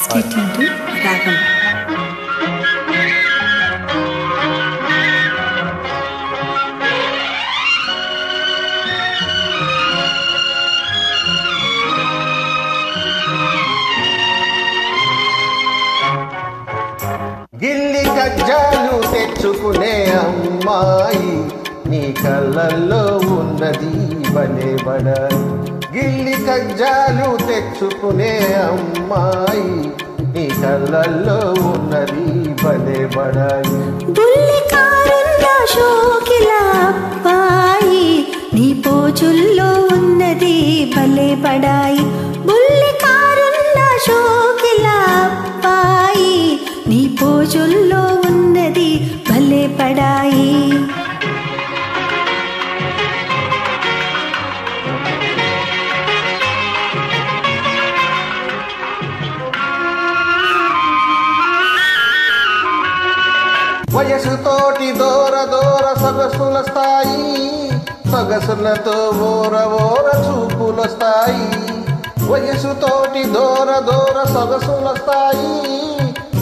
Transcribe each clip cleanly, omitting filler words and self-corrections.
Stay tuned to Ragam. గిల్లి గజ్జాలు తెచ్చుకునే అమ్మాయి నీ కళ్ళల్లో ఉన్నది భలే బడాయి. గిల్లి గజ్జాలు తెచ్చుకునే అమ్మాయి నీ కళ్ళల్లో ఉన్నది భలే బడాయి. బుల్లి కారున్న షోకిల అబ్బాయి నీ పోజుల్లో ఉన్నది భలే బడాయి. బుల్లి కారున్న షోకిల అబ్బాయి నీ పోజుల్లో ఉన్నది భలే బడాయి. వయసుతోటి దూర దూర సొగసుల స్థాయి, సొగసులతో ఓర ఓర చూపులొస్తాయి. వయసుతోటి దూర దూర సొగసుల స్థాయి,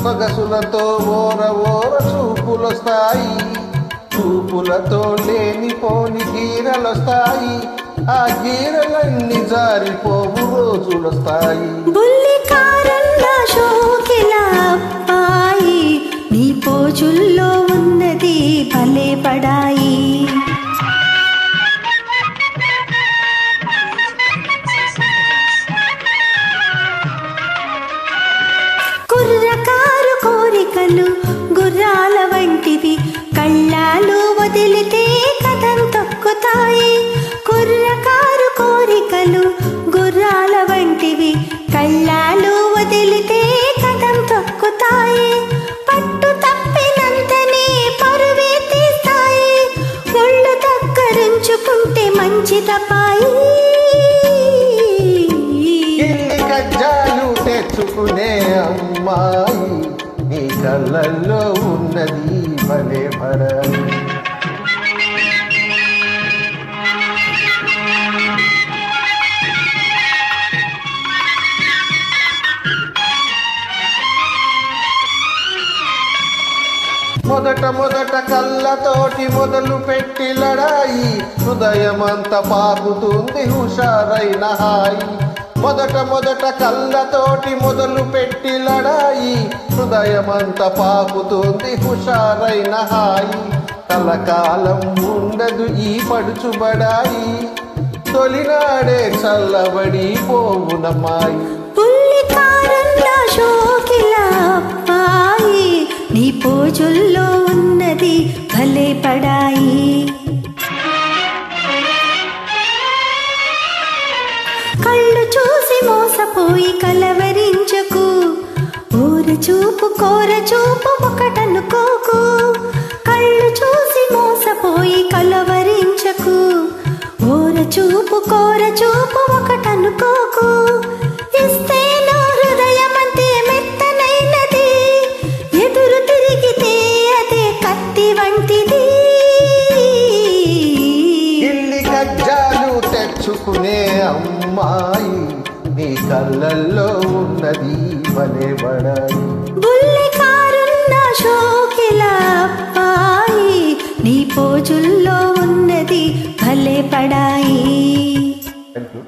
సొగసులతో ఓర ఓర చూపులొస్తాయి. చూపులతో లేనిపోని గీరలొస్తాయి, ఆ గీరలన్నీ జారిపోవు రోజులొస్తాయి. బుల్లి కారున్న షోకిల అబ్బాయి నీ పోజుల్లో ఉన్నది భలే బడాయి. కుర్రకారు కోరికలు గుర్రాల వంటివి, కళ్ళాలు వదిలితే కథం తొక్కుతాయి. కుర్రకారు కోరికలు గుర్రాల వంటివి, కళ్ళాలు వదిలితే కథం తొక్కుతాయి. పట్టు తప్పినంతనే పరువే తీస్తాయి, ఒళ్ళు దగ్గరుంచుకుంటే మంచి తపాయి. గిల్లి గజ్జాలు తెచ్చుకునే అమ్మాయి నీ కళ్ళల్లో ఉన్నది భలే బడాయి. మొదట మొదట కళ్ళతోటి మొదలు పెట్టి లడాయి, హృదయమంత పాకుతుంది హుషారైన హాయి. మొదట మొదట కళ్ళతోటి మొదలు పెట్టి లడాయి, హృదయమంత పాకుతుంది హుషారైన హాయి. కలకాలం ఉండదు ఈ పడుచుబడాయి, తొలినాడే చల్లబడి పోవునమ్మాయి. బుల్లి కారున్న షోకిల అబ్బాయి నీ పోజుల్లో ఉన్నది భలే బడాయి. కళ్ళు చూసి మోసపోయి కలవరించకు, ఊర చూపు కోర చూపు ఒకటనుకోకు. కళ్ళు చూసి మోసపోయి కలవరించకు, ఊర చూపు కోర చూపు ఒకటనుకోకు. ఇస్తేనో హృదయమంతే మెత్తనైనది, ఎదురు తిరిగితే అదే కత్తి వంటిది. గిల్లి గజ్జాలు తెచ్చుకునే అమ్మాయి నీ కళ్ళల్లో ఉన్నది భలే బడాయి. బుల్లి కారున్న షోకిల అబ్బాయి నీ పోజుల్లో ఉన్నది భలే బడాయి. Thank you.